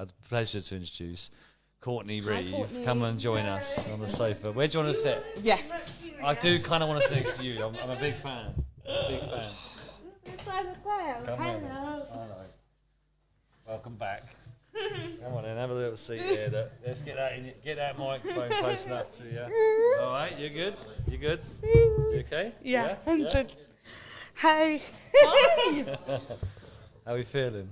a pleasure to introduce Courtney Reeve. Courtney. Come and join us on the sofa. Where do you want to sit? Yes. I do kind of want to sit next to you. I'm a big fan. Big fan. Come Hello. Hello. Welcome back. Come on then, have a little seat here. Let's get that microphone close enough to you. All right, you good? You good? You okay? Yeah, I'm good. Hey. How are you feeling?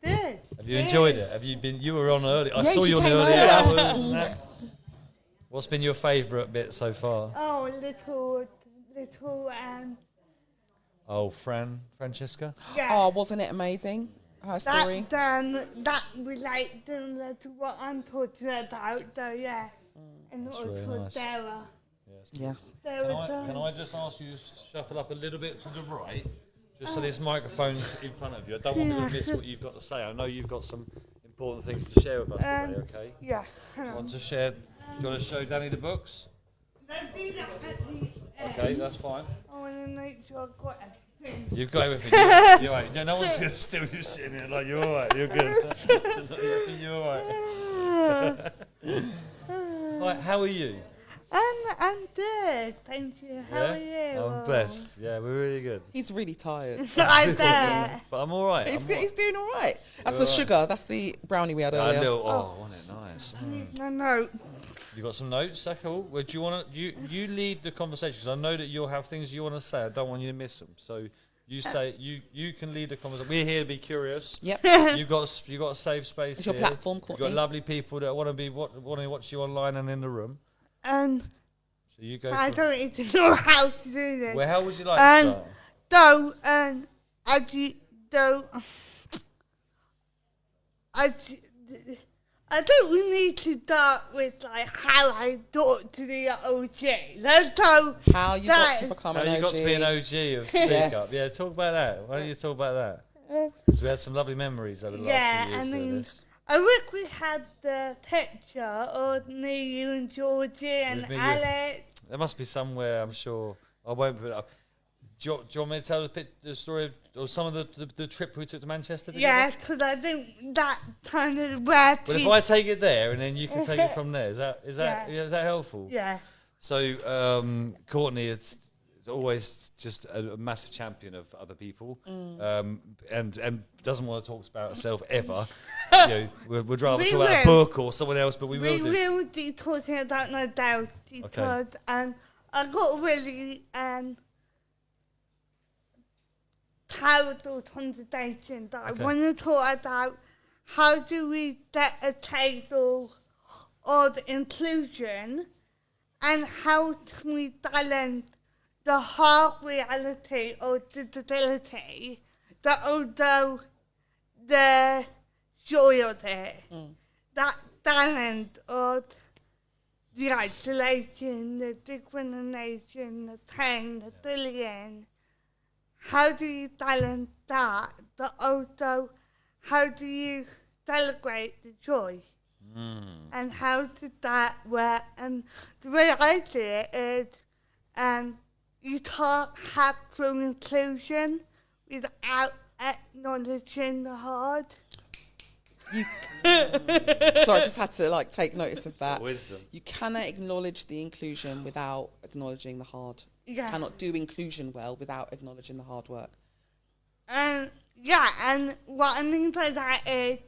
Good. Have you enjoyed it? Have you been? You were on early. I Yeah, saw she you on the came early early. hours. And that. What's been your favourite bit so far? Oh, little, Oh, Francesca. yeah. Oh, wasn't it amazing? Her story. That relates to what I'm talking about, so yeah. And That's also really nice. Sarah. Yeah. Can I just ask you to shuffle up a little bit to the right, just so this microphone's in front of you? I don't want you to miss what you've got to say. I know you've got some important things to share with us today. Okay. Yeah. Hang on. Want to share? Do you want to show Danny the books? Don't do that at the end. Okay, that's fine. I want to make sure I've got everything. You've got everything. You're right. No one's going to steal you sitting here. Like, you're all right. You're good. You're all right. Right, how are you? I'm good, thank you. How are you? I'm blessed. Yeah, we're really good. He's really tired. I bet. But I'm all right. He's doing all right. That's You're the all sugar. That's the brownie we had earlier. Wasn't it nice? No. You got some notes? That's cool. Well, do you want to? You lead the conversation because I know that you'll have things you want to say. I don't want you to miss them. So you say you can lead the conversation. We're here to be curious. Yep. You've got a safe space. It's your here. platform, You've Courtney. got lovely people that want to watch you online and in the room. So you go. I don't even know how to do this. Well, how would you like to start? I don't need to start with like how I talk to the OG. So How you got to become an How OG. you got to be an OG of Speak Yes. Up? Yeah, talk about that. Why don't you talk about that? 'Cause we had some lovely memories over the last few years doing this. I wish we had the picture of me, you and Georgie and With me, you- Alex. There must be somewhere, I'm sure. I won't put it up. Do you want me to tell the story of or some of the trip we took to Manchester together? Yeah, because I think that kind of where Well, if people... I take it there and then you can take it from there, is that Yeah. is that helpful? Yeah. So Courtney is always just a massive champion of other people, and doesn't want to talk about herself ever. We'd rather We talk about a will. book or someone else, but we will do. We will be talking about no doubt because I got really terrible conversation that I want to talk about how do we set a table of inclusion and how can we balance the hard reality of disability but also the joy of it. That balance of the isolation, the discrimination, the pain, the bullying. How do you balance that, but also how do you celebrate the joy? And how did that work? And the way I see it is you can't have true inclusion without acknowledging the hard. Sorry, I just had to take notice of that. Wisdom. You cannot acknowledge the inclusion without acknowledging the hard. Yeah. You cannot do inclusion well without acknowledging the hard work. And what I mean by that is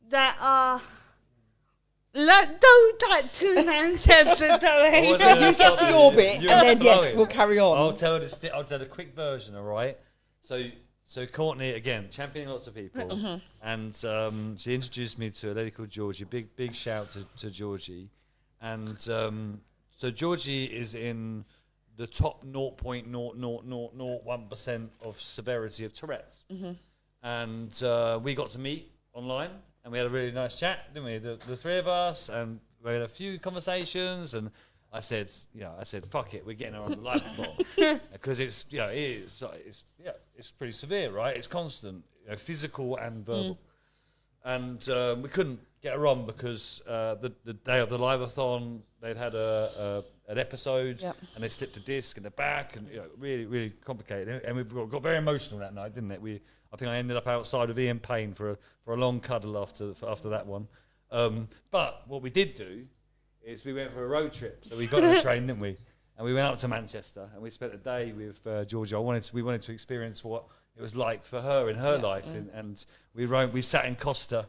there are those that two men said that You get to your bit, and then yes, we'll carry on. I'll tell the quick version, all right? So Courtney, again, championing lots of people, and she introduced me to a lady called Georgie. Big shout to Georgie, and so Georgie is in the top 0.00001% of severity of Tourette's, and we got to meet online. And we had a really nice chat, didn't we? The three of us, and we had a few conversations. And I said, fuck it, we're getting her on the Liveathon because it's pretty severe, right? It's constant, physical and verbal. And we couldn't get her on because the day of the Liveathon, they'd had an episode, and they slipped a disc in the back, and really, really complicated. And we got very emotional that night, didn't it? I think I ended up outside with Ian Payne for a long cuddle after that one. But what we did do is we went for a road trip. So we got on a train, didn't we? And we went up to Manchester and we spent a day with Georgia. We wanted to experience what it was like for her in her life, and we sat in Costa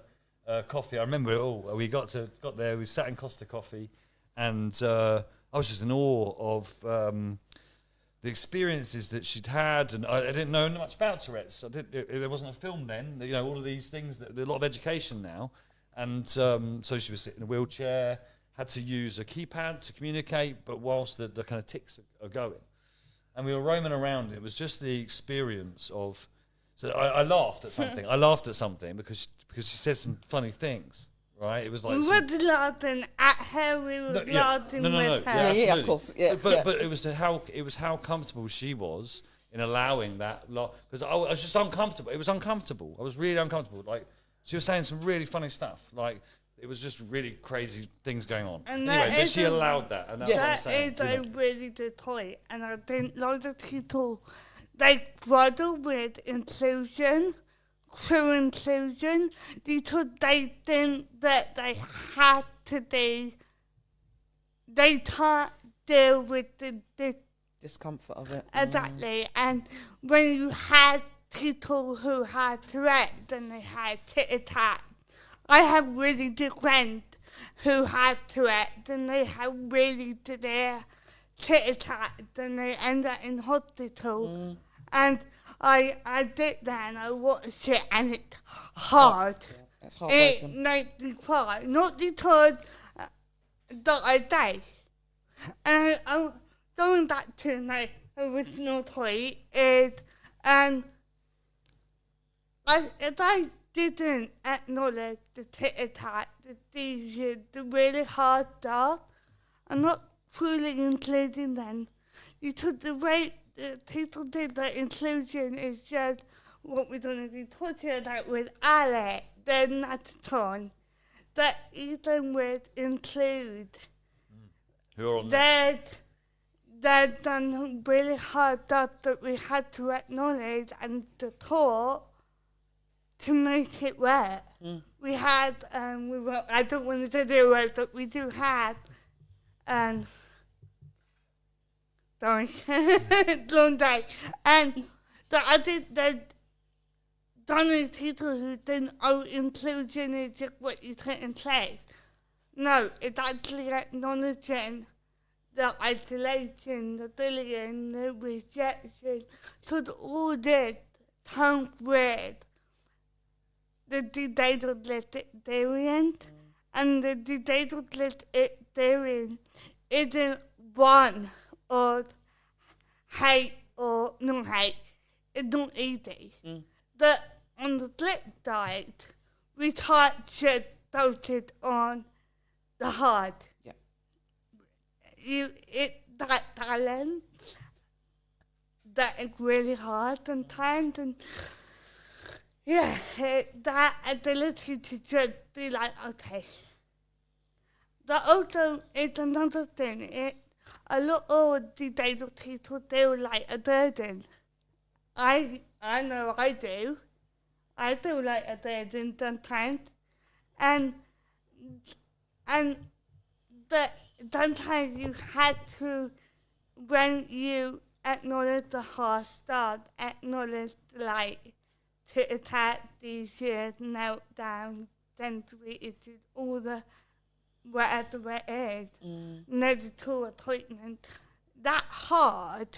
Coffee. I remember it all. We got there. We sat in Costa Coffee, and I was just in awe of the experiences that she'd had. And I didn't know much about Tourette's. There wasn't a film then. You know, all of these things. There's a lot of education now, and so she was sitting in a wheelchair. Had to use a keypad to communicate, but whilst the kind of ticks are going. And we were roaming around. It was just the experience of... So I laughed at something. I laughed at something because she said some funny things, right? It was like... We weren't laughing at her, we were laughing with her. Yeah, of course. Yeah, but it was how comfortable she was in allowing that... Because I was just uncomfortable. It was uncomfortable. I was really uncomfortable. Like, she was saying some really funny stuff. Like... It was just really crazy things going on. And anyway, but she allowed that. And that's what I'm saying. Is a really good point. And I think lots of people, they struggle with inclusion, true inclusion, because they think that they have to be, they can't deal with the discomfort of it. Exactly. And when you had people who had Tourette's and they had tit-a-tat, I have really good friends who have Tourette's and they have really severe tit-a-tats and they end up in hospital. And I did that and I watched it and it's hard. It's heartbreaking. It makes me cry, not because that I died. And I'm going back to my original point is, if I didn't acknowledge the tit-a-tat, the seizures, the really hard stuff, I'm not fully including them. Because the way people did that inclusion is just what we're going to be talking about with Alex, the Nataton, that even with include, they've done really hard stuff that we had to acknowledge and to talk to make it work. We had, I don't want to do it, but we do have, sorry, long day. And I think that done people who think, inclusion is just what you couldn't say. No, it's actually acknowledging the isolation, the bullying, the rejection, because all this comes with the disabled experience, and the disabled experience isn't one of hate or no hate. It's not easy. But on the flip side, we can't just focus on the hard. It's that talent that is really hard sometimes, and that ability to just be like, okay. But also, it's another thing. A lot of disabled people feel like a burden. I know I do. I feel like a burden sometimes. But sometimes you have to, when you acknowledge the hard stuff, acknowledge like tit-a-tat, seizures, meltdown, sensory issues, all the whatever it is, medical appointment, that hard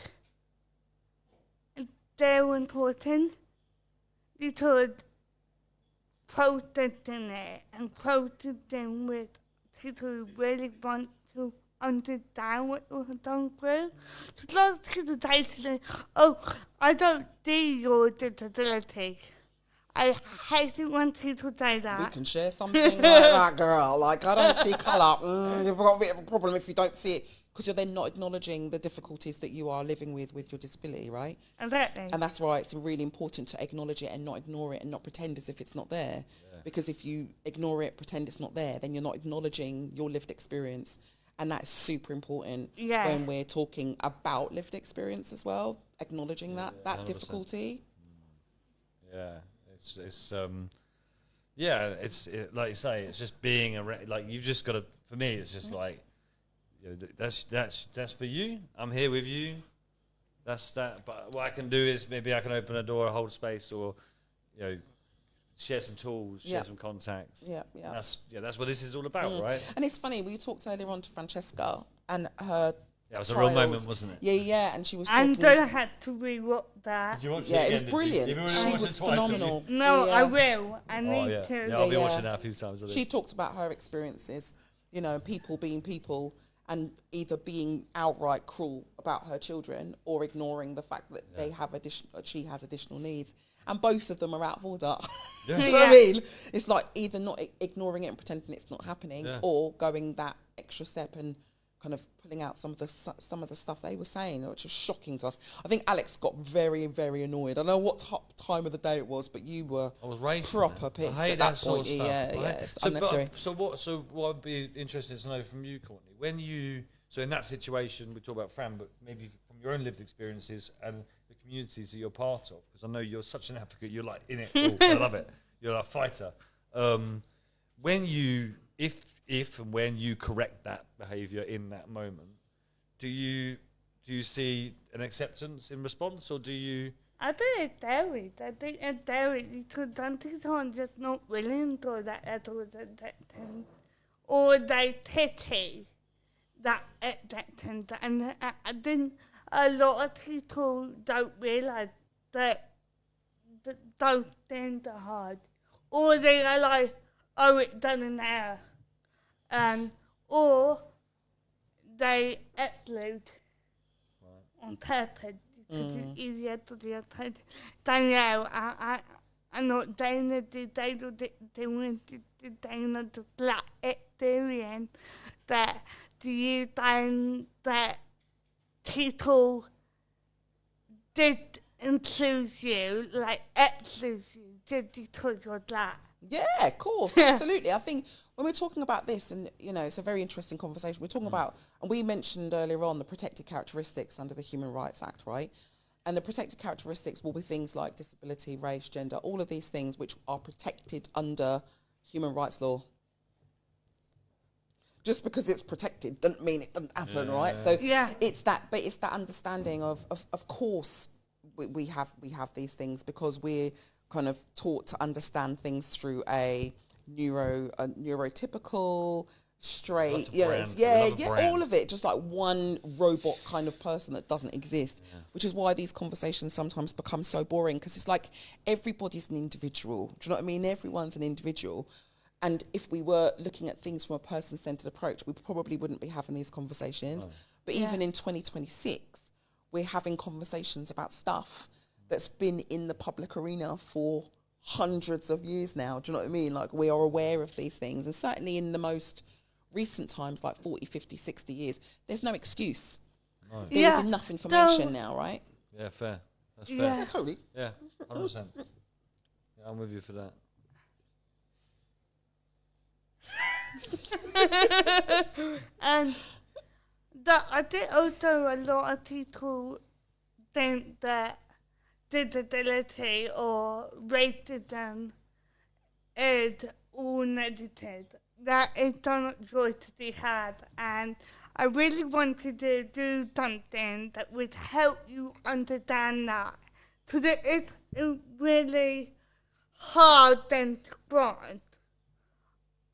is very important because processing it and processing with people who really want to understand what you've gone through. So a lot of people say to me, I don't see your disability. I hate it when people say that. We can share something like that, girl. Like, I don't see colour. You've got a bit of a problem if you don't see it. Because you're then not acknowledging the difficulties that you are living with your disability, right? Exactly. And that's why it's really important to acknowledge it and not ignore it and not pretend as if it's not there. Yeah. Because if you ignore it, pretend it's not there, then you're not acknowledging your lived experience. And that's super important when we're talking about lived experience as well, acknowledging that 100%. Difficulty. Yeah, it's like you say, it's just being like you've just got to. For me, it's just like, you know, that's for you. I'm here with you. That's that. But what I can do is maybe I can open a door, hold space, or you know, share some tools, share some contacts. Yeah. That's what this is all about, right? And it's funny, we talked earlier on to Francesca and her. Yeah, it was a real moment, wasn't it? Yeah, and she was talking. And I had to rewatch that. Did you watch Yeah, it was again, brilliant. She was phenomenal. No, I will. I need yeah. to. Yeah, I'll be watching that a few times. She talked about her experiences, you know, people being people and either being outright cruel about her children or ignoring the fact that they have she has additional needs. And both of them are out of order. Yeah. Do you know what I mean? It's like either not ignoring it and pretending it's not happening, or going that extra step and kind of pulling out some of the stuff they were saying, which was shocking to us. I think Alex got very, very annoyed. I don't know what time of the day it was, but you were proper pissed at that point. It's unnecessary. So what would be interesting to know from you, Courtney, so in that situation, we talk about Fran, but maybe from your own lived experiences and the communities that you're part of, because I know you're such an advocate, you're like in it, I love it, you're a fighter. If and when you correct that behaviour in that moment, do you see an acceptance in response, or do you? I think it varies. Because sometimes just not willing to that at all, or they pity that acceptance, and I think a lot of people don't realise that those things are hard, or they are like, oh, it doesn't matter. Or they exclude on purpose because it's easier to do it. Danielle, I'm not saying that they want to black experience that do you find that people did include you, like exclude you, just because you're black? Yeah, of course, absolutely. I think when we're talking about this, and you know, it's a very interesting conversation. We're talking about, and we mentioned earlier on, the protected characteristics under the Human Rights Act, right? And the protected characteristics will be things like disability, race, gender, all of these things which are protected under human rights law. Just because it's protected doesn't mean it doesn't happen, right? So it's that understanding of course we have these things because we're kind of taught to understand things through a neurotypical, straight, all of it, just like one robot kind of person that doesn't exist, which is why these conversations sometimes become so boring, because it's like everybody's an individual. Do you know what I mean? Everyone's an individual. And if we were looking at things from a person-centered approach, we probably wouldn't be having these conversations. But even in 2026, we're having conversations about stuff that's been in the public arena for hundreds of years now. Do you know what I mean? Like, we are aware of these things. And certainly in the most recent times, like 40, 50, 60 years, there's no excuse. No. There is enough information now, right? Yeah, fair. That's fair. Yeah, totally. Yeah, 100%. Yeah, I'm with you for that. And I think also a lot of people think that disability or racism is all negative. That is not joy to be had, and I really wanted to do something that would help you understand that, because it's really hard then to grasp.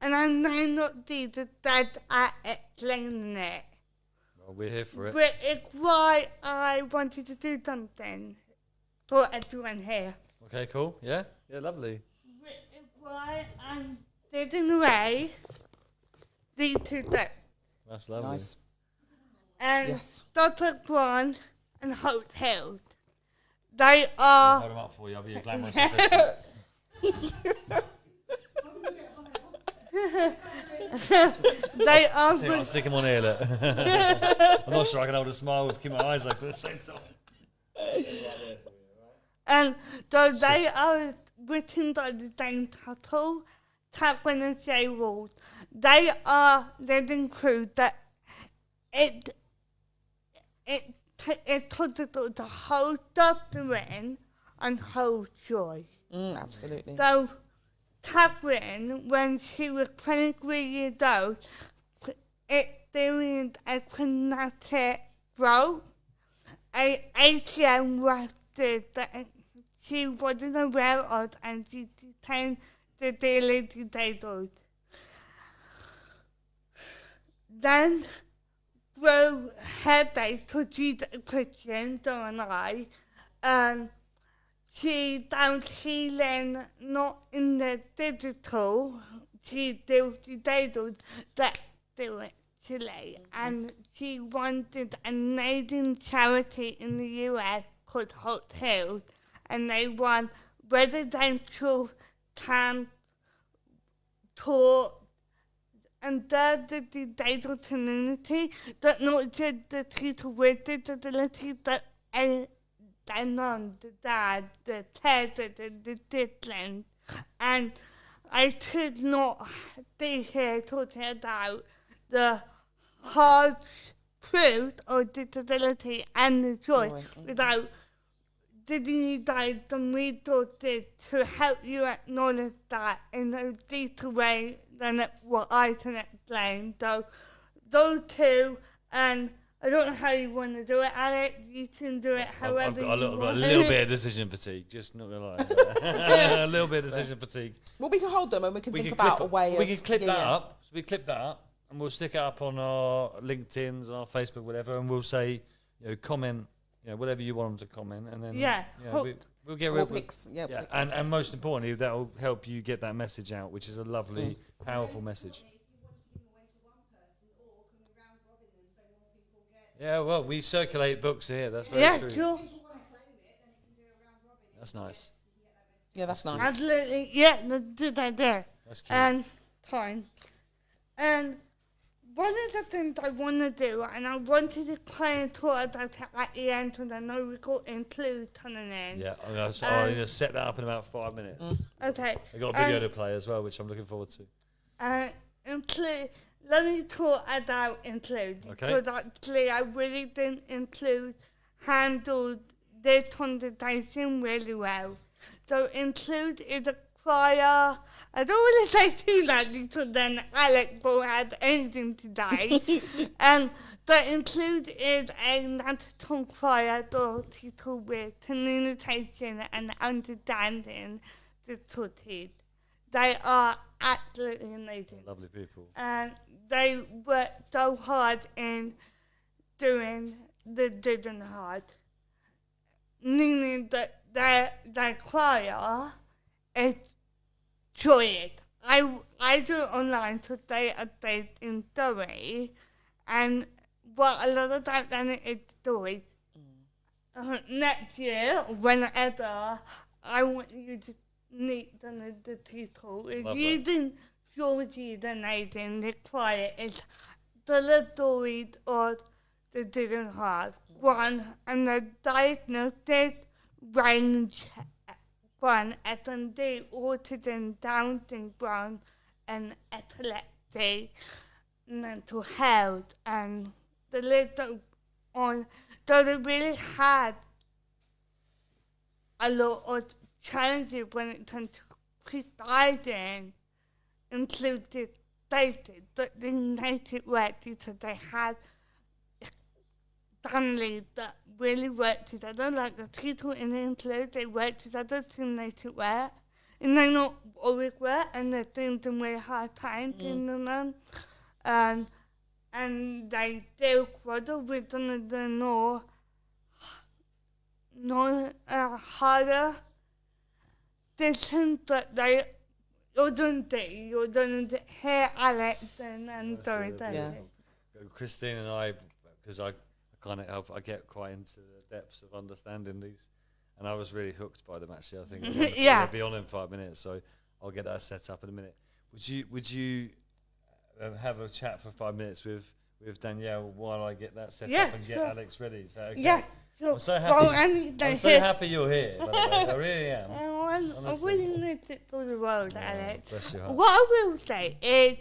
And I may not be the best at explaining it. Well, we're here for it. But it's why I wanted to do something for everyone here. Okay, cool. Yeah? Yeah, lovely. But it's why I'm taking away these two books. That's lovely. Nice. And Dr. Kwan and Hotel. They are... I'll hold them up for you. I'll be your glamorous assistant. They are. I'll stick him on here. Look. I'm not sure I can hold a smile with keep my eyes open at the same time. And so they are written by the same title, Tackling and J Rules. They include that it touches the whole suffering and whole joy. Absolutely. So Catherine, when she was 23 years old, experienced a traumatic stroke. An ATM ruptured that she wasn't aware of, and she became severely disabled. Then, through headache, because she's a Christian, so am I, she found healing not in the digital, she feels disabled, that spiritually, and she wanted an amazing charity in the US called Hot Hills, and they won residential camp tour and the disabled community, that not just the people with disabilities, but the mum, the dad, the parents, the siblings. And I could not be here talking about the hard truth of disability and the joy without giving you guys some resources to help you acknowledge that in a deeper way than what I can explain. So those two, and I don't know how you want to do it, Alex. You can do it however you want. I've got a little bit of decision fatigue, just not going to lie. A little bit of decision fatigue. Well, we can hold them and we can think about a way we can clip that up. So we clip that up and we'll stick it up on our LinkedIn's and our Facebook, whatever, and we'll say, comment, whatever you want them to comment, and then we'll get rid of it. And most importantly, that will help you get that message out, which is a lovely, powerful message. Yeah, well, we circulate books here. That's very true. Sure. That's nice. Yeah, that's nice. Absolutely. Yeah, that's a good idea. That's cute. And fine. And one of the things I want to do, and I wanted to kind of talk about it at the end, and I know we got include coming in. Yeah, I'm going to set that up in about 5 minutes. Okay. I've got a video to play as well, which I'm looking forward to. Include. Let me talk about include. Okay. Because actually I really think include handled this conversation really well. So include is a choir. I don't want to say too loud because then Alex won't have anything to say. But include is a national choir for people with communication and understanding difficulties. They are absolutely amazing. Lovely people. And they work so hard in doing the Digging Hard, meaning that their choir is joyous. I do it online, so they are based in Surrey, and what a lot of that then is stories. Next year, whenever, I want you to meet the people. If you didn't Georgie the amazing, the choir is the stories of the Digging Hard. One, and the diagnosis range from SND, autism, Down syndrome, and epilepsy, mental health, and the list on. So they really had a lot of challenges when it comes to providing inclusive spaces, but they made it work because they had families that really work together, like the people in the include, they work together to make it work. And they not always work, and they're doing some really hard times in them. And they still struggle with some of the more harder decisions, but they you're going to hear Alex and Dory. Christine and I, because I get quite into the depths of understanding these, and I was really hooked by them actually. I think they'll be on in 5 minutes, so I'll get that set up in a minute. Would you have a chat for 5 minutes with Danielle while I get that set up and get Alex ready? Is that okay? Yeah. Sure. I'm so happy. I'm so happy you're here. By the way. I really am. I really need it for the world, Alex. Bless your heart. What I will say is,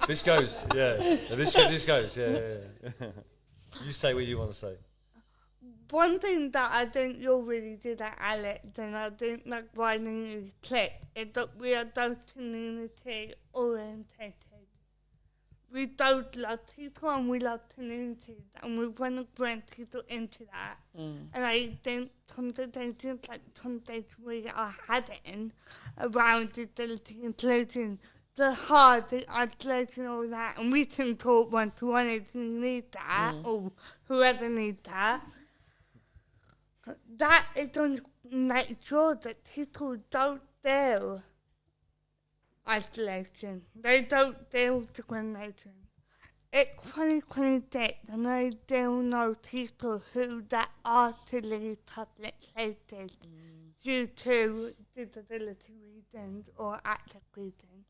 this goes, yeah. This goes, yeah. You say what you want to say. one thing that I think you're really good at, Alex, and I think like writing your clip, is that we are both community orientated. We don't love people and we love communities, and we want to bring people into that. And I think conversations like conversations we are having around disability inclusion, the hard, the isolation, all that, and we can talk one-to-one if you need that, or whoever needs that. That is going to make sure that people don't feel isolation. They don't deal discrimination. It's 2026 and I do know people who that are to leave public places due to disability reasons or active reasons.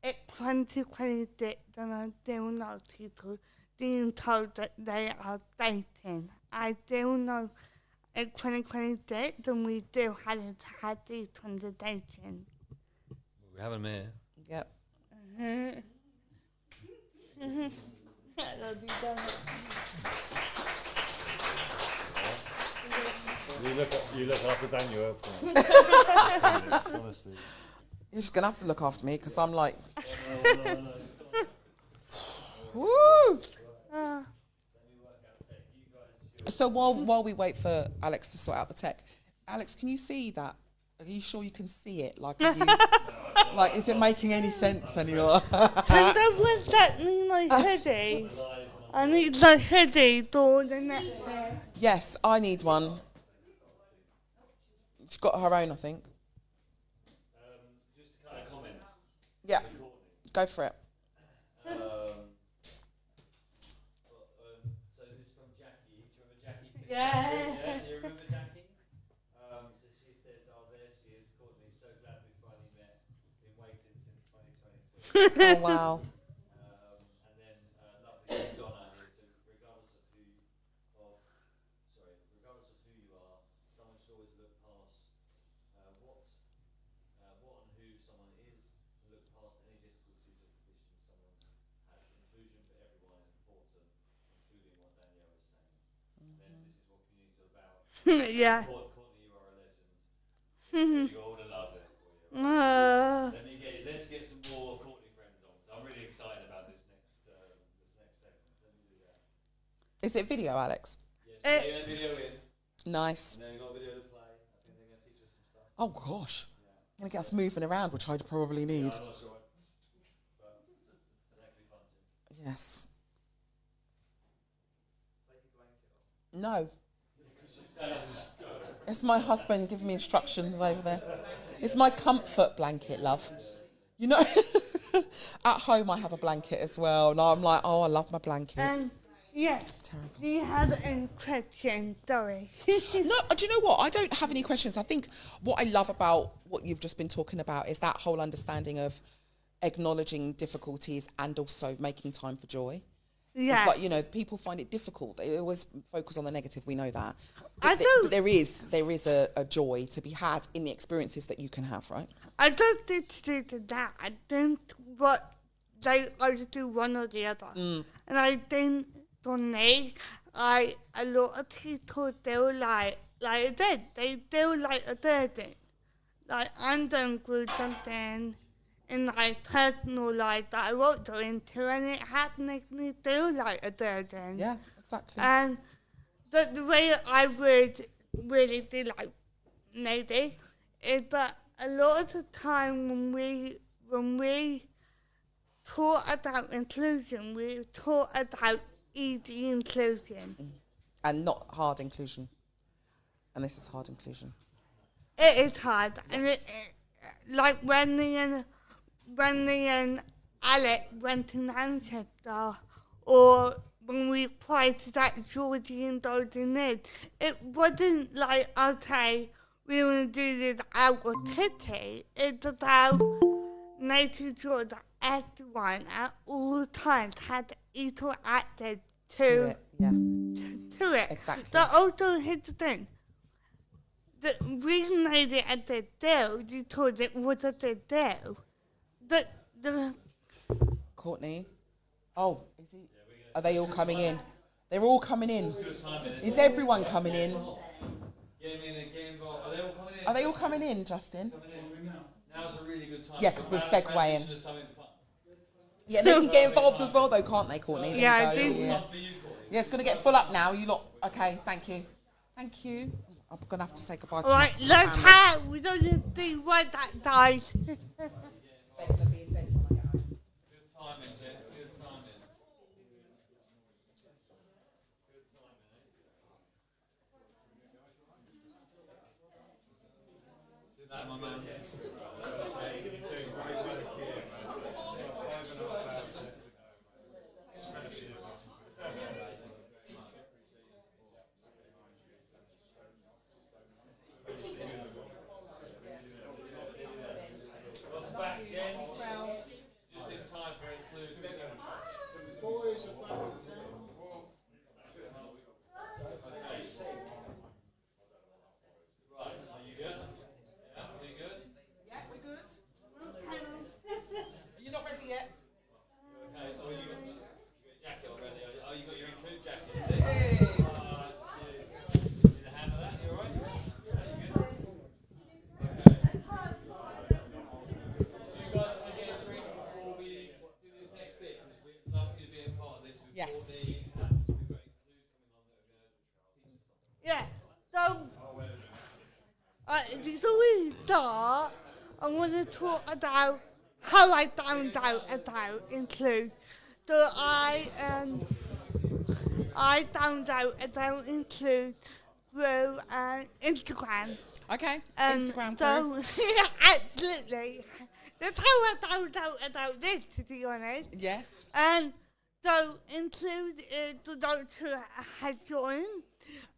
It's 2026 and I do know people being told that they are dating. I do know it's 2026 and we do have to have these conversations. We have them here. Yep. You look after Daniel. Honestly. You're just going to have to look after me because I'm like... Woo! So while we wait for Alex to sort out the tech, Alex, can you see that? Are you sure you can see it? Like, like, is it making any sense anymore? Can someone get me my hoodie? I need my hoodie for the next day. Yes, I need one. She's got her own, I think. Just a couple of comments. Yeah, go for it. So this is from Jackie. Do you remember Jackie? Yeah. You remember Jackie? So she said, there she is, Courtney. So glad we finally met. Been waiting since 2022. Oh, wow. And then lovely Donna here. So regardless of who you are, someone should always look past what and who someone is, and look past any difficulties or conditions someone has. Inclusion for everyone is important, including what Danielle is saying. And then this is what communities are about. Yeah. Courtney, you are a legend. You got all the love there for you. Let's get some more Courtney friends on. So I'm really excited about this next segment. Let me do that. Is it video, Alex? Yes, yeah, video in. Nice. And then we've got a video to play. I think they're going to teach us some stuff. Oh, gosh. Going to get us moving around, which I'd probably need. Yeah, I'm not sure. But that could be fun too. Yes. Take your blanket off. No. It's my husband giving me instructions over there. It's my comfort blanket, love. You know, at home I have a blanket as well. And I'm like, oh, I love my blanket. Yeah. Terrible. Do you have any questions? Sorry. No, do you know what? I don't have any questions. I think what I love about what you've just been talking about is that whole understanding of acknowledging difficulties and also making time for joy. Yeah. It's like, you know, people find it difficult. They always focus on the negative. We know that. I But don't- there is a joy to be had in the experiences that you can have, right? I don't think to that. I think what they either do one or the other. And I think for me, a lot of people feel like I did. They feel like a burden. Like I'm going through something in my personal life that I won't go into, and it has made me feel like a burden. Yeah, exactly. And the way I would really do like maybe is that a lot of the time when we talk about inclusion, we talk about easy inclusion. And not hard inclusion. And this is hard inclusion. It is hard, and it like when Alec went to Manchester, or when we applied to that Georgie and Golden Ed, it wasn't like, okay, we want to do this out of pity. It's about making sure that everyone at all times had equal access to it. Yeah, to it. exactly. But also, here's the thing. The reason I did at the deal, because it was at the deal, the Courtney. Oh, is he? Are they all coming in? They're all coming in. Is everyone coming in? Get him in and get involved. Are they all coming in? Are they all coming in, Justin? Now's a really good time. Yeah, because we're segueing. Yeah, they can get involved as well, though, can't they, Courtney? Yeah, I do. do. Yeah, it's going to get full up now. You lot. Okay, thank you. Thank you. I'm going to have to say goodbye to Right, my let's family. have. We don't need to do what that dies. They're going to be in bed when I get home. Good timing, gents. Good timing. See that, my man? Yes. Yeah, so before we start, I want to talk about how I found out about Include. So I found out about Include through Instagram. Okay, Instagram So, yeah, absolutely. That's how I found out about this, to be honest. Yes. And so Include is the doctor has joined,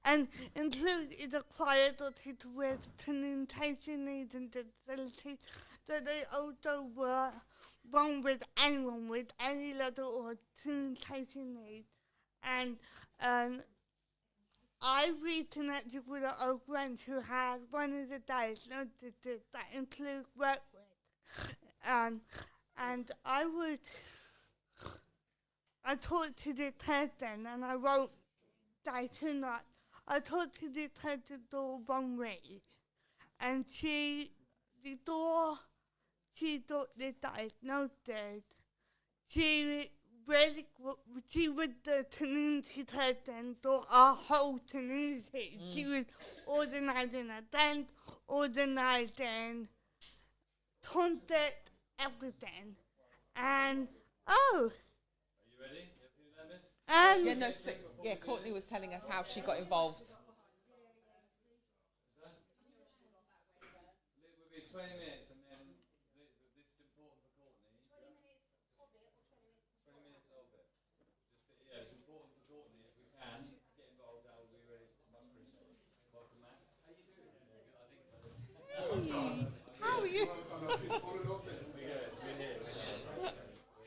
and Include is a choir doctor with communication needs and disabilities. So they also work with anyone with any level or communication needs. And I reconnected with an old friend who has one of the diagnoses that Include work with. And I talked to the person and I wrote Dyson up. I talked to the person the wrong way. And before she got the diagnosis, she was the community person for our whole community. She was organizing events, organizing concert, everything. And Courtney was telling us how she got involved. We'll be 20 minutes and then this is important for Courtney. 20 minutes of it or 20 minutes? 20 minutes of it. It's important for Courtney. If we can get involved, that will be really much appreciated. Welcome, Matt. How are you doing? I think so. Hey, how are you? We're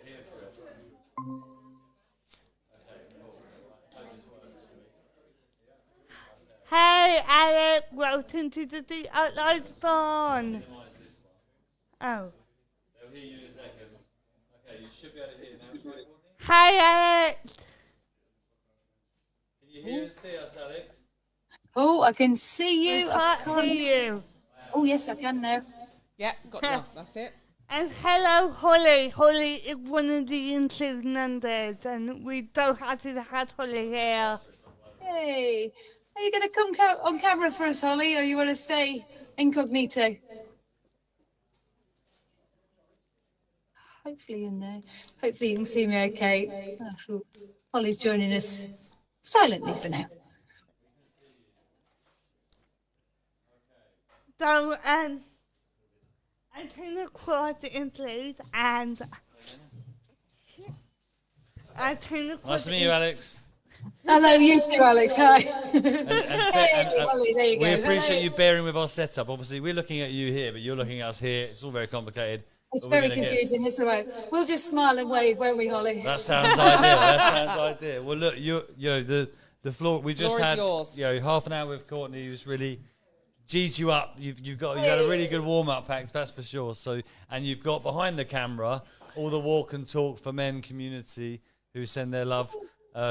here for it. hey, Alec, welcome to the Liveathon. Oh. They'll hear you in a second. Okay, you should be able to hear now. Hey, Alex. Can you hear and see us, Alex? Oh, I can see you. I can't hear you. Oh, yes, I can now. Yep, got you. That's it. And hello, Holly. Holly is one of the Include members, and we so happy to have Holly here. Hey, are you going to come on camera for us, Holly, or you want to stay incognito? Hopefully in there. Hopefully you can see me okay. Oh, sure. Holly's joining us silently for now. So, I came across the Include, and I came across... Nice to meet you, Alex. Hello, you too, Alex. Hi. Hey, Holly, there you go. We appreciate you bearing with our setup. Obviously, we're looking at you here, but you're looking at us here. It's all very complicated. It's very confusing. It's all right. We'll just smile and wave, won't we, Holly? That sounds ideal. Well, look, you know the floor. We just had half an hour with Courtney, who's really G'd you up. You had a really good warm up, Pax. That's for sure. So, and you've got behind the camera all the walk and talk for men community who send their love.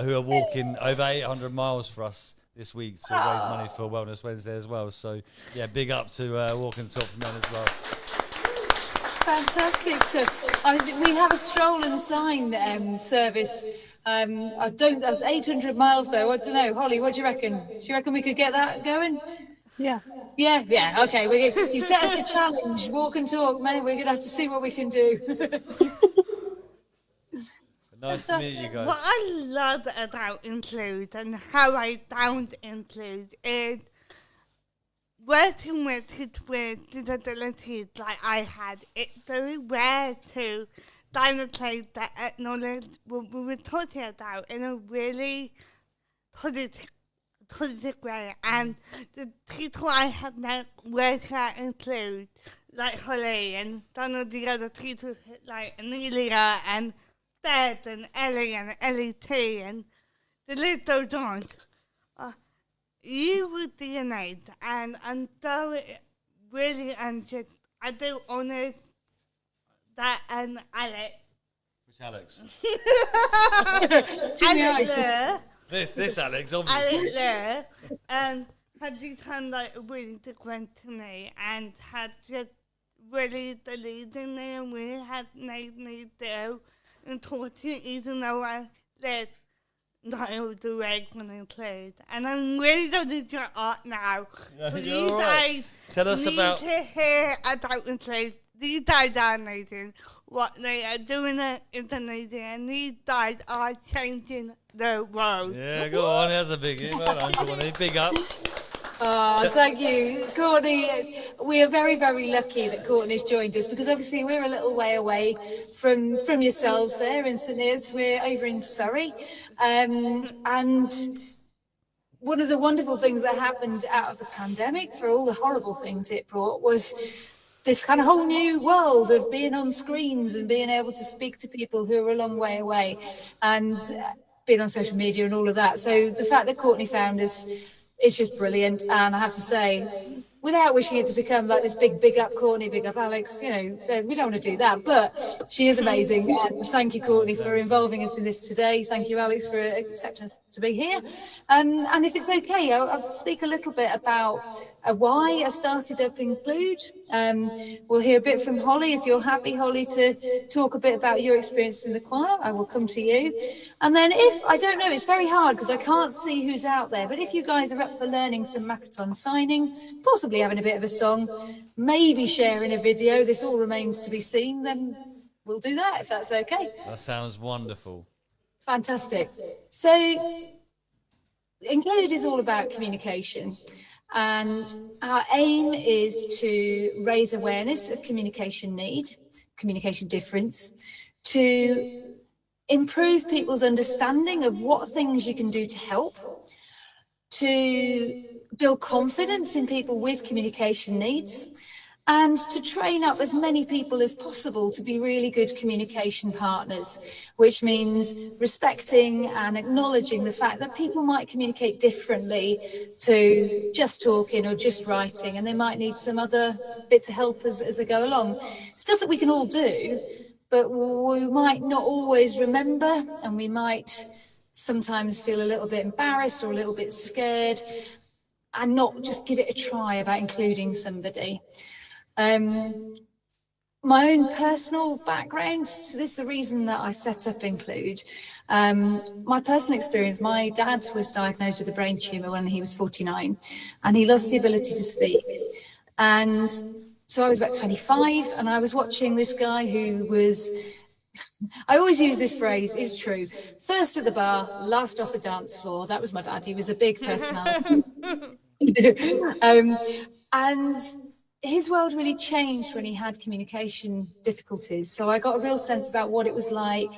who are walking over 800 miles for us this week to raise money for Wellness Wednesday as well. So, yeah, big up to Walk and Talk for Men as well. Fantastic stuff. We have a stroll and sign service. That's 800 miles though. I don't know. Holly, what do you reckon? Do you reckon we could get that going? Yeah. Yeah. Okay. You set us a challenge. Walk and talk, man. We're gonna have to see what we can do. Nice to meet you guys. What I love about Include and how I found Include is working with kids with disabilities like I had. It's very rare to find a place that acknowledge what we were talking about in a really positive way. And the people I have now worked at Include, like Holly and some of the other people like Amelia and Beth and Ellie and Ellie T and the list goes on. You would be amazed, and I'm so really just I do honour that and Alex. Which Alex? This Alex, obviously. Alex had become like a really good friend to me and had just really believed in me and really had made me do and taught it even though I lived not able to read when I played. And I'm really going to your art now. You're all right. Tell us about... to hear about the place. These guys are amazing. What they are doing is amazing. And these guys are changing the world. Yeah, go on. There's a biggie. Well done, Courtney. Big up. Oh, thank you, Courtney. We are very, very lucky that Courtney's joined us because obviously we're a little way away from yourselves there in St Neots. We're over in Surrey, and one of the wonderful things that happened out of the pandemic, for all the horrible things it brought, was this kind of whole new world of being on screens and being able to speak to people who are a long way away, and being on social media and all of that. So the fact that Courtney found us, it's just brilliant. And I have to say, without wishing it to become like this big up Courtney, big up Alex, we don't want to do that, but she is amazing. And thank you, Courtney, for involving us in this today. Thank you, Alex, for accepting us to be here. And if it's okay, I'll speak a little bit about why I started up Include. We'll hear a bit from Holly. If you're happy, Holly, to talk a bit about your experience in the choir, I will come to you. And then I don't know, it's very hard because I can't see who's out there, but if you guys are up for learning some Liveathon signing, possibly having a bit of a song, maybe sharing a video, this all remains to be seen, then we'll do that if that's okay. That sounds wonderful. Fantastic. So Include is all about communication. And our aim is to raise awareness of communication need, communication difference, to improve people's understanding of what things you can do to help, to build confidence in people with communication needs, and to train up as many people as possible to be really good communication partners, which means respecting and acknowledging the fact that people might communicate differently to just talking or just writing, and they might need some other bits of help as they go along. Stuff that we can all do, but we might not always remember, and we might sometimes feel a little bit embarrassed or a little bit scared and not just give it a try about including somebody. My own personal background, so this is the reason that I set up Include. My personal experience, my dad was diagnosed with a brain tumour when he was 49 and he lost the ability to speak. And so I was about 25 and I was watching this guy who was, I always use this phrase, it's true, first at the bar, last off the dance floor. That was my dad. He was a big personality. And his world really changed when he had communication difficulties. So I got a real sense about what it was like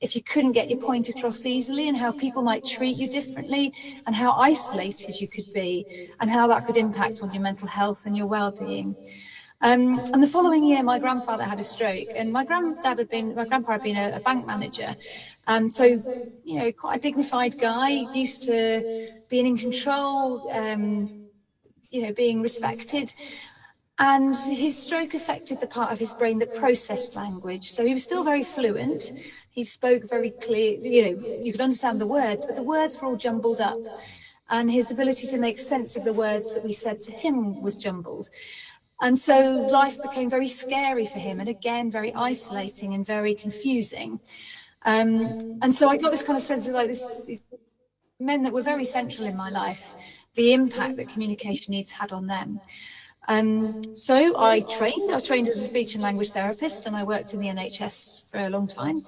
if you couldn't get your point across easily, and how people might treat you differently, and how isolated you could be, and how that could impact on your mental health and your well-being. And the following year, my grandfather had a stroke, and my grandpa had been a bank manager. So, quite a dignified guy, used to being in control, being respected. And his stroke affected the part of his brain that processed language. So he was still very fluent. He spoke very clear, you could understand the words, but the words were all jumbled up. And his ability to make sense of the words that we said to him was jumbled. And so life became very scary for him, and again, very isolating and very confusing. And so I got this kind of sense of like these men that were very central in my life, the impact that communication needs had on them. So I trained as a speech and language therapist, and I worked in the NHS for a long time.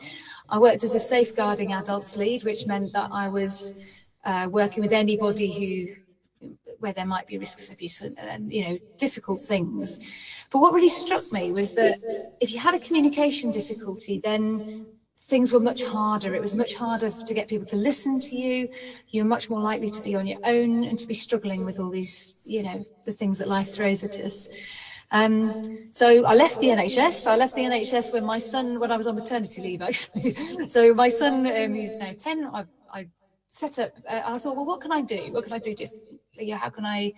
I worked as a safeguarding adults lead, which meant that I was working with anybody where there might be risks of abuse and difficult things. But what really struck me was that if you had a communication difficulty, then things were much harder. It was much harder to get people to listen to you. You're much more likely to be on your own and to be struggling with all these, the things that life throws at us. So I left the NHS. I left the NHS when I was on maternity leave, actually. So my son, who's now 10, I set up, I thought, well, what can I do? What can I do differently? How can I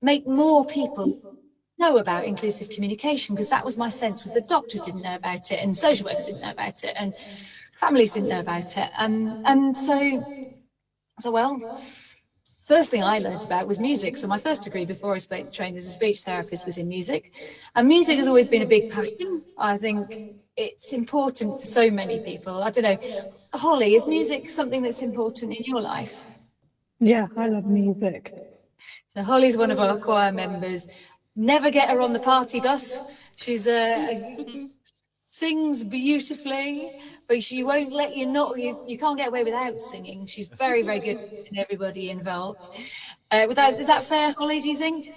make more people know about inclusive communication? Because that was my sense, was that doctors didn't know about it, and social workers didn't know about it, and families didn't know about it. And so, well, first thing I learned about was music. So my first degree before I trained as a speech therapist was in music. And music has always been a big passion. I think it's important for so many people. I don't know, Holly, is music something that's important in your life? Yeah, I love music. So Holly's one of our choir members. Never get her on the party bus. She's sings beautifully, but she won't let you not. You can't get away without singing. She's very, very good in everybody involved. Is that fair, Holly? Do you think?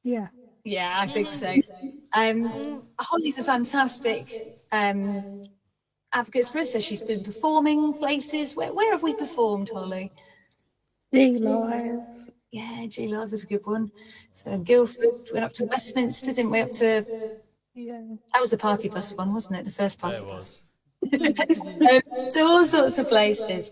Yeah. Yeah, I think so. Holly's a fantastic advocate for us. So she's been performing places. Where have we performed, Holly? G-Live. Yeah, G-Live was a good one. So Guildford, went up to Westminster, didn't we? Yeah. That was the party bus one, wasn't it? The first party bus. So all sorts of places.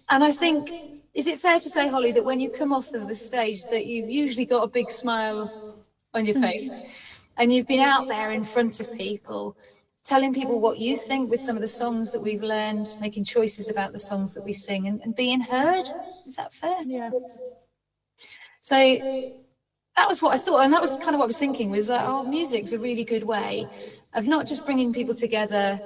And I think, is it fair to say, Holly, that when you come off of the stage that you've usually got a big smile on your face and you've been out there in front of people, telling people what you think with some of the songs that we've learned, making choices about the songs that we sing and being heard? Is that fair? Yeah. So that was what I thought, and that was kind of what I was thinking, was that, music's a really good way of not just bringing people together,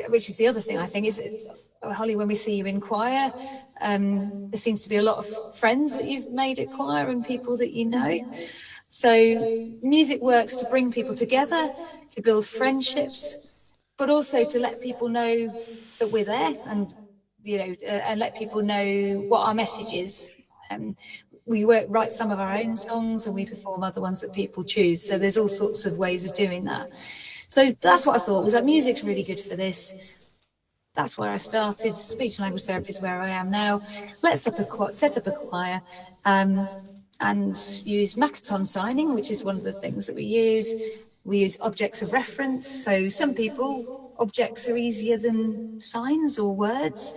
which is the other thing I think, is, Holly, when we see you in choir, there seems to be a lot of friends that you've made at choir and people that you know. So music works to bring people together, to build friendships, but also to let people know that we're there and, and let people know what our message is. We write some of our own songs and we perform other ones that people choose. So there's all sorts of ways of doing that. So that's what I thought, was that music's really good for this. That's where I started. Speech and language therapy is where I am now. Let's set up a choir and use Liveathon signing, which is one of the things that we use. We use objects of reference. So some people, objects are easier than signs or words.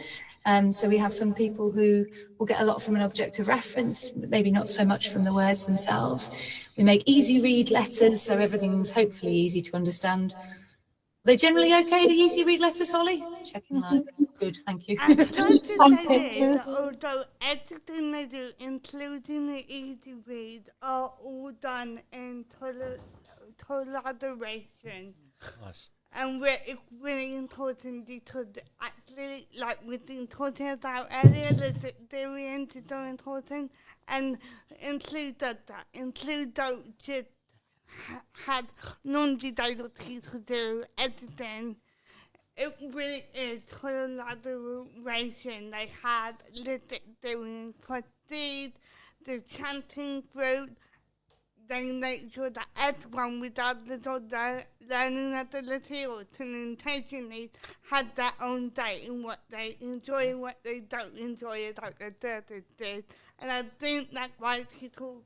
So we have some people who will get a lot from an object of reference, maybe not so much from the words themselves. We make easy read letters, so everything's hopefully easy to understand. Are they generally okay, the easy read letters, Holly? Checking live. Good, thank you. And although everything they do, including the easy read, are all done in collaboration. Nice. And it's really important because actually, like we've been talking about earlier, the oriented are important, and Include does that. Include don't just had non-disabilities to do everything. It really is collaboration. They had doing proceed, the chanting group. They make sure that everyone, regardless of their learning ability or communication needs, had their own day in what they enjoy and what they don't enjoy about the disabilities. And I think that's why people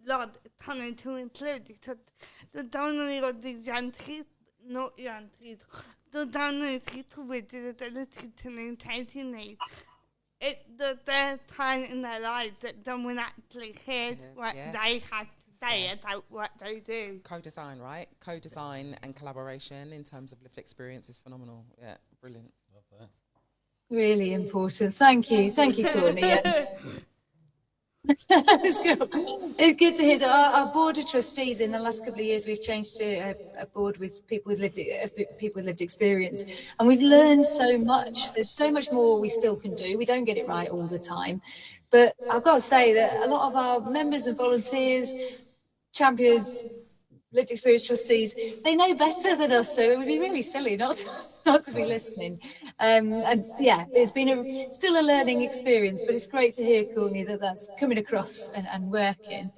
love coming to Include, because the only of the young people, not young people, the only people with disability communication needs. It's the first time in their lives that someone actually hears what they have to say about what they do. Co-design, right? Co-design and collaboration in terms of lived experience is phenomenal. Yeah, brilliant. Really important. Thank you, Courtney. It's good to hear. So our board of trustees in the last couple of years, we've changed to a board with people with lived experience, and we've learned so much. There's so much more we still can do. We don't get it right all the time, but I've got to say that a lot of our members and volunteers, champions, lived experience trustees, they know better than us, so it would be really silly not to be listening. And yeah, it's been still a learning experience, but it's great to hear, Courtney, that's coming across and working.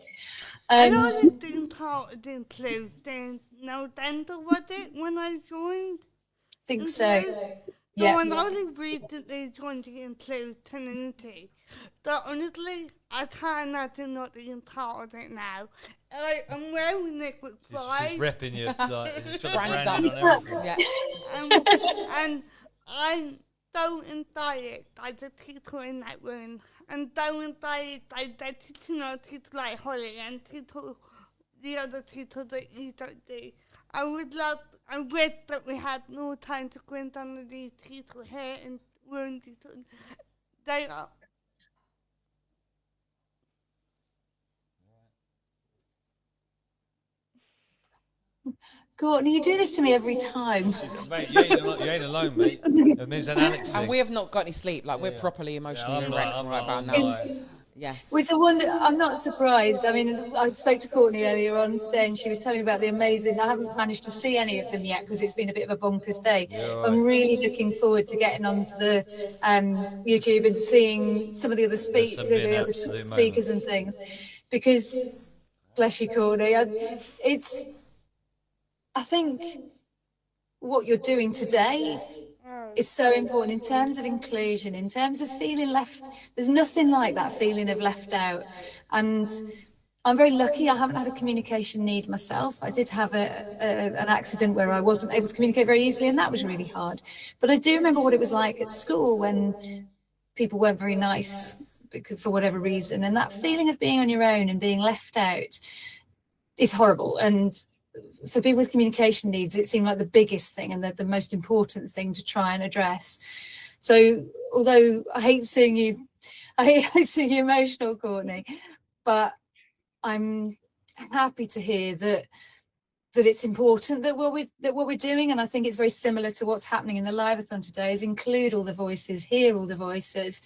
I only didn't include no dental, was it, when I joined? I think so. So when I only recently joined the include community, but honestly, I can't imagine not being part of it now. Like, I'm wearing it with pride. She's repping you, like, she's got the branding on everything. Yeah. And I don't enjoy it, like the people in that room, and don't enjoy it, like the people like Holly and people, the other people that you don't do. I wish that we had more time to go into under these people here and ruin these. They are. Courtney, you do this to me every time. Mate, you ain't alone, mate. It means an Alex thing. And we have not got any sleep. Like, we're properly emotionally wrecked right about now. Yes. It's a wonder. I'm not surprised. I mean, I spoke to Courtney earlier on today, and she was telling me about the amazing. I haven't managed to see any of them yet because it's been a bit of a bonkers day. Right. I'm really looking forward to getting onto the YouTube and seeing some of the other speakers and things, because bless you, Courtney. I think what you're doing today is so important in terms of inclusion, in terms of feeling left. There's nothing like that feeling of left out. And I'm very lucky. I haven't had a communication need myself. I did have an accident where I wasn't able to communicate very easily, and that was really hard. But I do remember what it was like at school when people weren't very nice for whatever reason. And that feeling of being on your own and being left out is horrible. And for people with communication needs, it seemed like the biggest thing and the most important thing to try and address. So although I hate seeing you emotional, Courtney, but I'm happy to hear that it's important that what we're doing, and I think it's very similar to what's happening in the Liveathon today, is include all the voices, hear all the voices,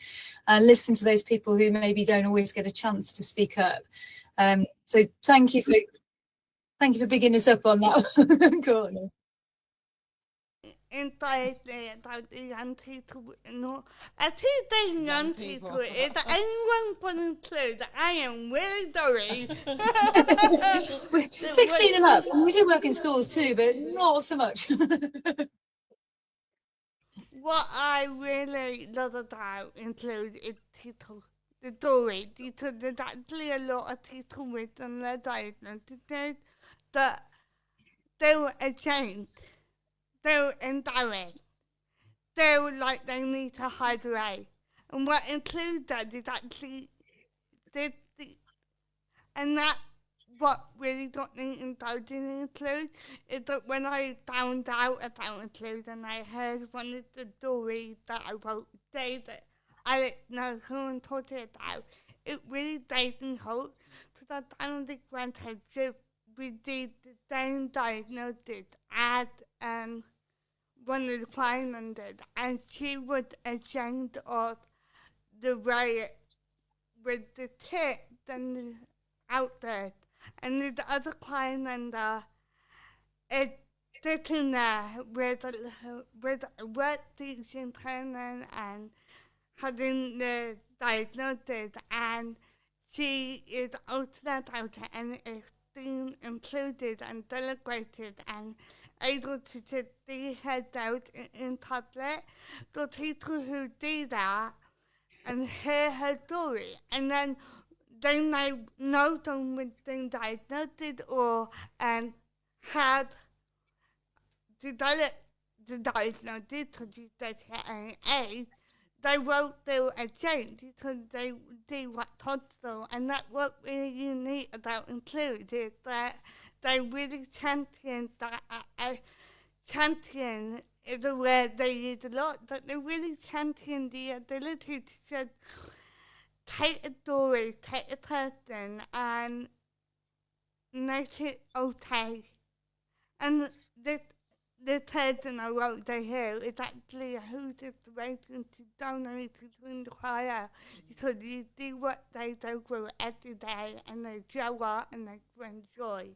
and listen to those people who maybe don't always get a chance to speak up. So thank you for bigging us up on that, Courtney. Entirely about the young people, I think the young people, if anyone can include, I am really sorry. 16 and up, and we do work in schools too, but not so much. What I really love about include is people, the story, because there's actually a lot of people with their diagnosis that they were ashamed, they were embarrassed, they were like they need to hide away. And what includes that is actually, and that's what really got me involved in Include, is that when I found out about Include and I heard one of the stories that I wrote today that I didn't know who and talked about, it really gave me hope, because I don't think when I just received the same diagnosis as one of the clients did, and she was ashamed of the way with the tics and the outburst. And the other client is sitting there with a work teaching plan and having the diagnosis, and she is also out and is being included and delegated and able to see herself in public. So people who do that and hear her story, and then they may know them with the diagnosis or had developed the diagnosis because you said at an age, they won't feel ashamed because they see what toddler, and that's what really unique about Include is that they really champion that. Champion is a word they use a lot, but they really champion the ability to just take a story, take a person, and make it okay. And this person I wrote there here is actually a who's inspiration to donate to the choir, because you see what they go through every day, and they show up and they bring joy.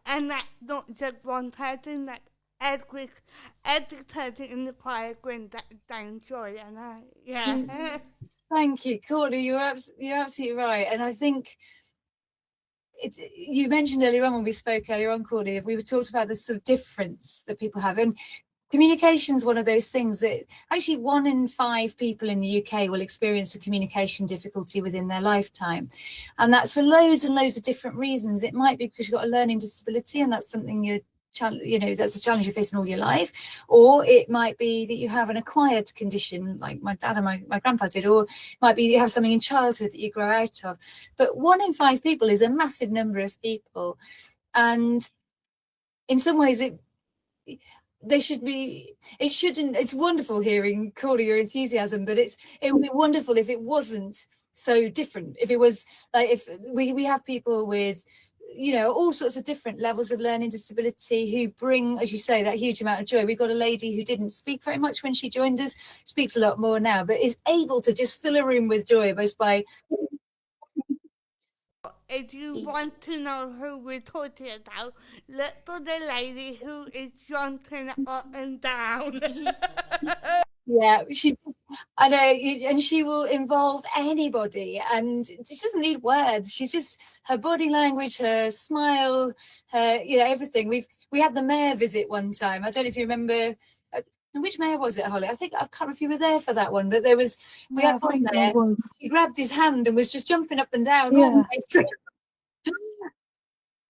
And that's not just one person, that's every person in the choir brings that same joy. And yeah. Thank you, Courtney. You're absolutely right. And I think you mentioned earlier on when we spoke earlier on, Courtney, we were talked about the sort of difference that people have. And communication is one of those things that actually 1 in 5 people in the UK will experience a communication difficulty within their lifetime. And that's for loads and loads of different reasons. It might be because you've got a learning disability and that's something that's a challenge you're facing all your life, or it might be that you have an acquired condition like my dad and my grandpa did, or it might be you have something in childhood that you grow out of. But 1 in 5 people is a massive number of people, and in some ways it's wonderful hearing, Courtney, your enthusiasm, but it would be wonderful if it wasn't so different. If it was like, if we have people with all sorts of different levels of learning disability who bring, as you say, that huge amount of joy. We've got a lady who didn't speak very much when she joined us, speaks a lot more now, but is able to just fill a room with joy both by... If you want to know who we're talking about, look for the lady who is jumping up and down. Yeah, I know, and she will involve anybody, and she doesn't need words. She's just her body language, her smile, her everything. We had the mayor visit one time. I don't know if you remember. Which mayor was it, Holly? I can't remember if you were there for that one, but we had one there. She grabbed his hand and was just jumping up and down all the way through.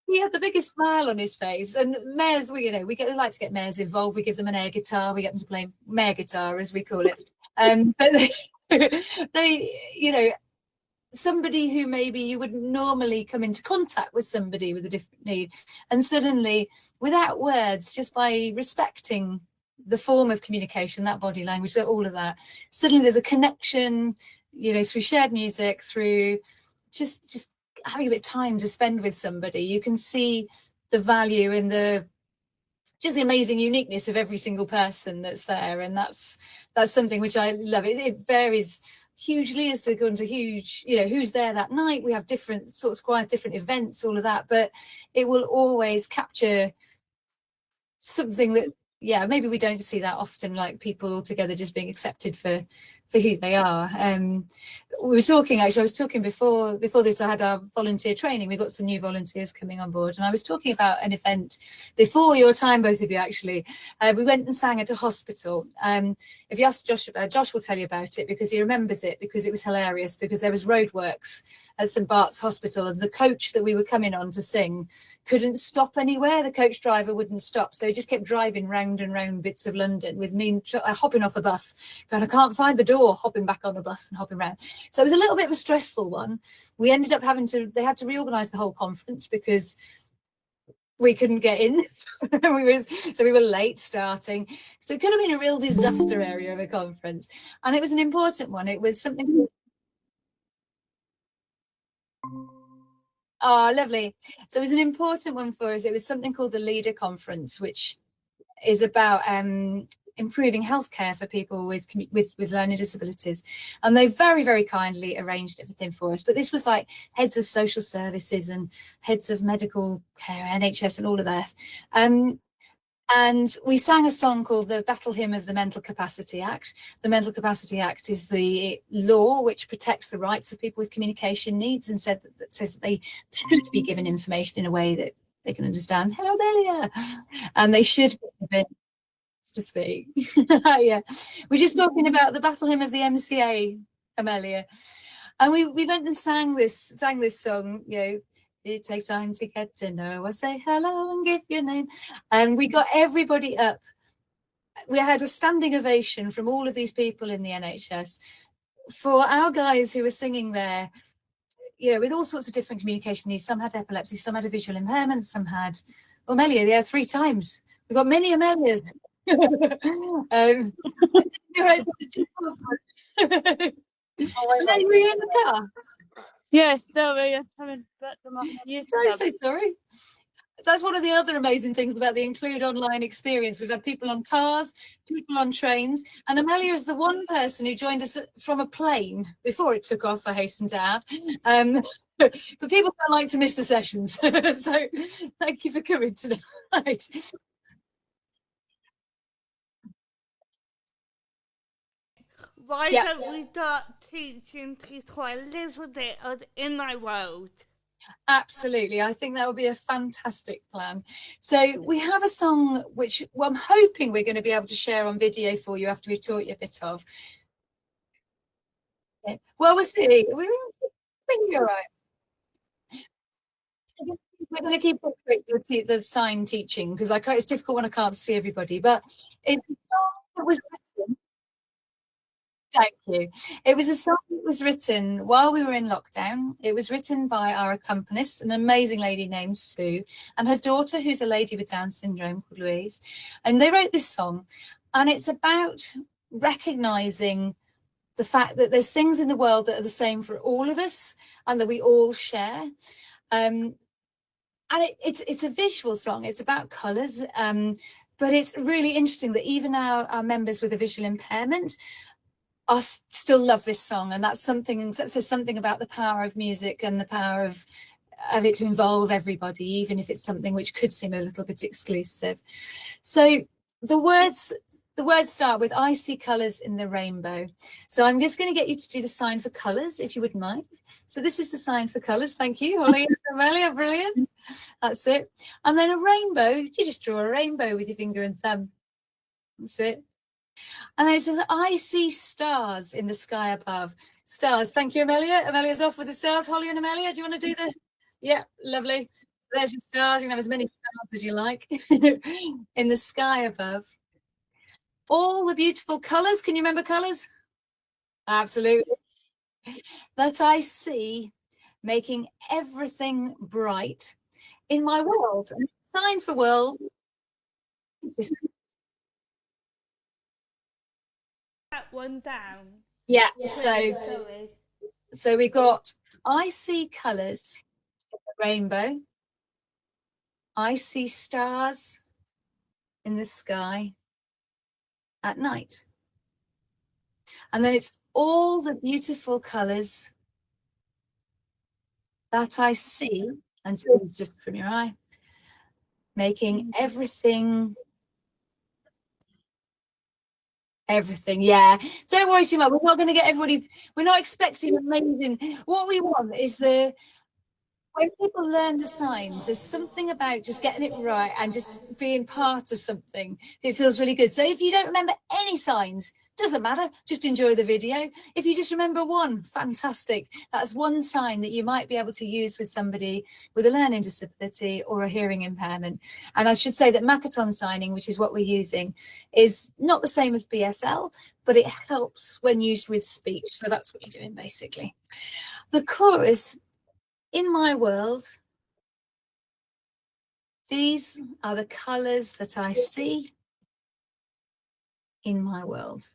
He had the biggest smile on his face, and mayors, we like to get mayors involved. We give them an air guitar, we get them to play mayor guitar, as we call it. But they somebody who maybe you wouldn't normally come into contact with, somebody with a different need, and suddenly, without words, just by respecting the form of communication, that body language, all of that, suddenly there's a connection, through shared music, through just having a bit of time to spend with somebody. You can see the value in the amazing uniqueness of every single person that's there, and that's something which I love. It varies hugely as to go into who's there that night. We have different sorts of choirs, different events, all of that, but it will always capture something that maybe we don't see that often, like people all together just being accepted for who they are. We were talking, actually, I was talking before this, I had our volunteer training. We've got some new volunteers coming on board, and I was talking about an event before your time, both of you, actually. We went and sang at a hospital. If you ask Josh will tell you about it, because he remembers it, because it was hilarious, because there was roadworks at St Bart's Hospital, and the coach that we were coming on to sing couldn't stop anywhere. The coach driver wouldn't stop, so he just kept driving round and round bits of London with me hopping off a bus, going, I can't find the door, hopping back on the bus and hopping around. So it was a little bit of a stressful one. We ended up they had to reorganise the whole conference because we couldn't get in. we were late starting. So it could have been a real disaster area of a conference. And it was an important one. It was something... Oh, lovely. So it was an important one for us. It was something called the Leader Conference, which is about improving healthcare for people with learning disabilities. And they very, very kindly arranged everything for us. But this was like heads of social services and heads of medical care, NHS and all of that. And we sang a song called the Battle Hymn of the Mental Capacity Act. The Mental Capacity Act is the law which protects the rights of people with communication needs, and says that they should be given information in a way that they can understand. Hello, Amelia. And they should be given to speak. Yeah. We're just talking about the Battle Hymn of the MCA, Amelia. And we went and sang this song, you take time to get to know. I say hello and give your name. And we got everybody up. We had a standing ovation from all of these people in the NHS for our guys who were singing there, you know, with all sorts of different communication needs, some had epilepsy, some had a visual impairment, some had Amelia, yeah, 3 times. We've got many Amelias. You're able to jump off. And then were you in the car? Yeah, sorry, I'm coming back to my I'm so sorry. That's one of the other amazing things about the Include Online experience. We've had people on cars, people on trains, and Amelia is the one person who joined us from a plane before it took off, I hasten to add. But people don't like to miss the sessions. So thank you for coming tonight. Why don't we start teaching people a little bit of the inner world? Absolutely. I think that would be a fantastic plan. So we have a song which I'm hoping we're going to be able to share on video for you after we've taught you a bit of. Yeah. Well, we'll see. We think we're all right. We're going to keep the sign teaching because it's difficult when I can't see everybody. But it's a song that was written. Thank you. It was a song that was written while we were in lockdown. It was written by our accompanist, an amazing lady named Sue, and her daughter, who's a lady with Down syndrome called Louise. And they wrote this song, and it's about recognizing the fact that there's things in the world that are the same for all of us and that we all share. And it's a visual song. It's about colors. But it's really interesting that even our members with a visual impairment still love this song, and that says something about the power of music and the power of it to involve everybody, even if it's something which could seem a little bit exclusive. So the words start with "I see colours in the rainbow." So I'm just going to get you to do the sign for colours, if you wouldn't mind. So this is the sign for colours. Thank you, Holly and Amelia. Brilliant. That's it. And then a rainbow. You just draw a rainbow with your finger and thumb. That's it. And then it says, "I see stars in the sky above." Stars. Thank you, Amelia. Amelia's off with the stars. Holly and Amelia, do you want to do the... Yeah, lovely. There's your stars. You can have as many stars as you like in the sky above. All the beautiful colours. Can you remember colours? Absolutely. That I see, making everything bright in my world. Sign for world. That one down. Yeah. Sorry. So we got, I see colours in the rainbow. I see stars in the sky at night. And then it's all the beautiful colours that I see, and so it's just from your eye, making everything, yeah. Don't worry too much. We're not going to get everybody, we're not expecting amazing. What we want is when people learn the signs, there's something about just getting it right and just being part of something. It feels really good. So if you don't remember any signs, doesn't matter, just enjoy the video. If you just remember one, fantastic. That's one sign that you might be able to use with somebody with a learning disability or a hearing impairment. And I should say that Makaton signing, which is what we're using, is not the same as BSL, but it helps when used with speech. So that's what you're doing basically. The chorus, in my world, these are the colours that I see in my world.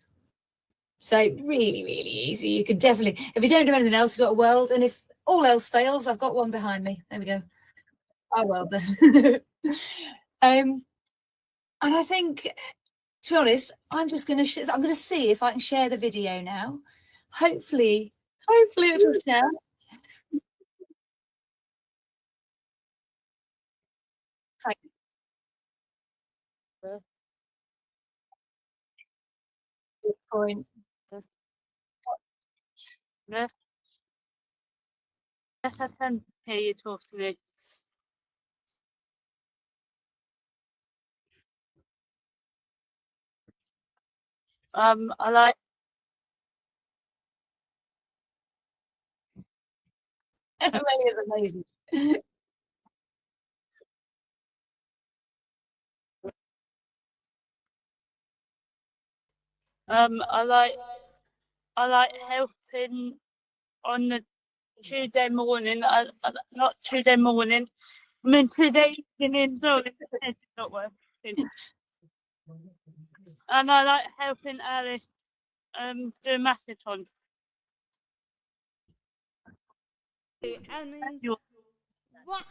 So really, really easy. You could definitely, if you don't do anything else, you've got a world. And if all else fails, I've got one behind me. There we go. Our world then. And I think, to be honest, I'm just going to, I'm going to see if I can share the video now. Hopefully it'll share. Good point. Yes, I can hear you talk to me. I like. Really is amazing. I like helping on the Tuesday morning. Not Tuesday morning. I mean Tuesday evening. Sorry, it's not working. And I like helping Alice do marathons. And then what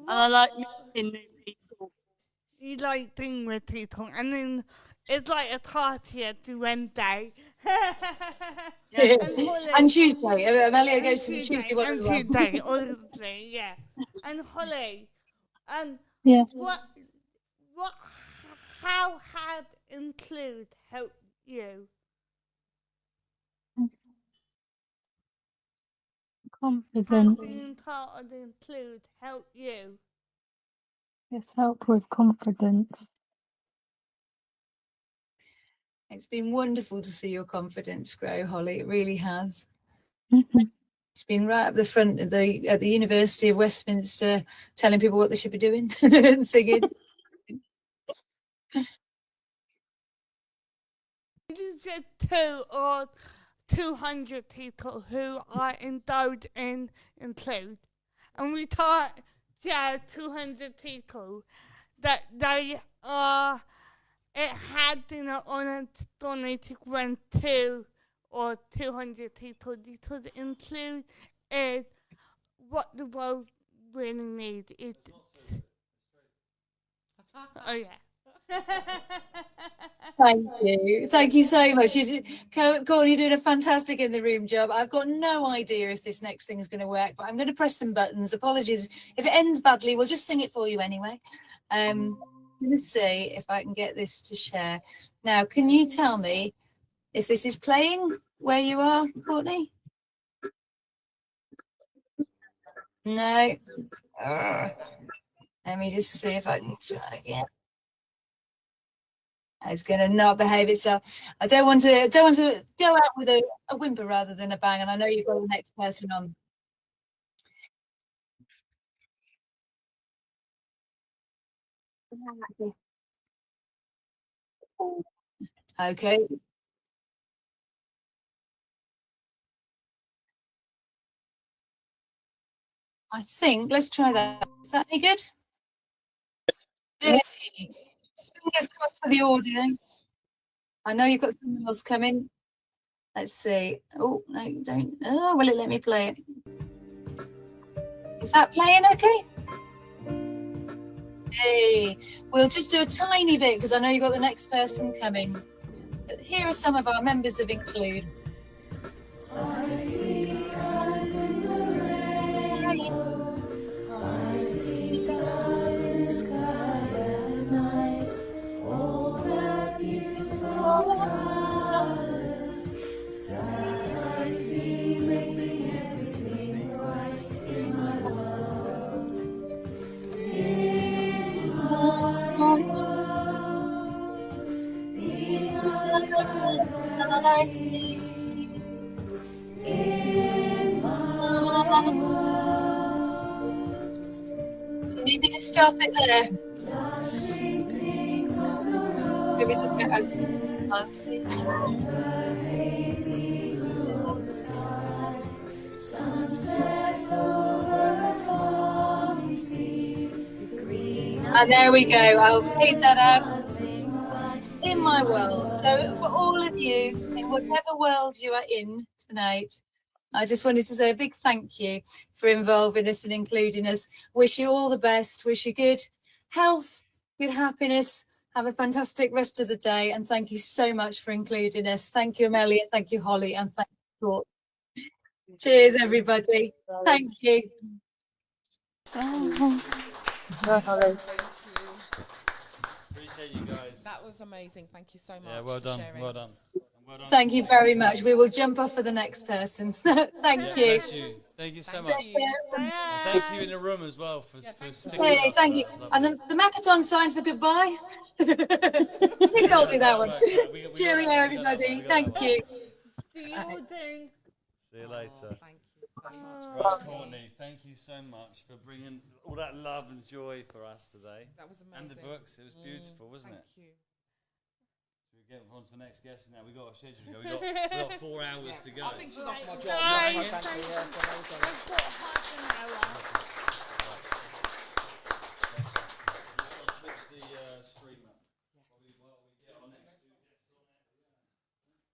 I like meeting new people. you like doing with people, and then it's like a party every Wednesday. And Tuesday. Amelia goes to the Tuesday one and as well. Tuesday, obviously, yeah. And Holly, Yeah. how had Include helped you? Confidence. How did part of Include help you? It's help with confidence. It's been wonderful to see your confidence grow, Holly. It really has. It's been right up the front at the University of Westminster, telling people what they should be doing and singing. It is just 2 or 200 people who are endowed in Include, and we taught 200 people that they are. It had been an honor donated when 2 or 200 people, because Include is what the world really needs. Oh yeah. Thank you so much. Courtney, doing a fantastic in the room job. I've got no idea if this next thing is going to work, but I'm going to press some buttons. Apologies if it ends badly. We'll just sing it for you anyway. I'm going to see if I can get this to share. Now, can you tell me if this is playing where you are, Courtney? No. Let me just see if I can try again. It's going to not behave itself. I don't want to go out with a whimper rather than a bang. And I know you've got the next person on. Okay. I think let's try that. Is that any good? Yeah. Fingers crossed for the audio. I know you've got someone else coming. Let's see. Oh, no, don't. Oh, will it let me play it? Is that playing okay? Hey, we'll just do a tiny bit because I know you've got the next person coming. But here are some of our members of Include. I see colors in the rainbow. I see stars in the sky at night. All the beautiful colors that I see making everything right in my world. In my world, these are the colors that I see. In my world. Do you need me to stop it there? Flashing pink of the Maybe to get roses over. and the hazy blue of the sky. Sunsets over a calming sea. Green And there we go. I'll fade that out. buzzing by. In my world. So for all of you, in whatever world you are in tonight, I just wanted to say a big thank you for involving us and including us. Wish you all the best. Wish you good health, good happiness. Have a fantastic rest of the day. And thank you so much for including us. Thank you, Amelia. Thank you, Holly. And thank you, Court. Cheers, everybody. Thank you. Appreciate you guys. That was amazing. Thank you so much. Yeah, well for done. sharing. Well done. Well done. Thank you very much. We will jump off for the next person. Thank you. Bless you. Thank you so Thank much. you. And thank you in the room as well for sticking Hey, with us. thank you. And the Makaton sign for goodbye. We can all do that one. Cheerio, everybody. Thank you. See you all soon. See you later. Thank you so much. Right, Courtney, thank you so much for bringing all that love and joy for us today. That was amazing. And the books. It was beautiful, wasn't Thank it? you. get on to the next guest now. We've got a schedule to go. We've got 4 hours to go. I think she's off my job. Guys, Thank you. I've got half an hour.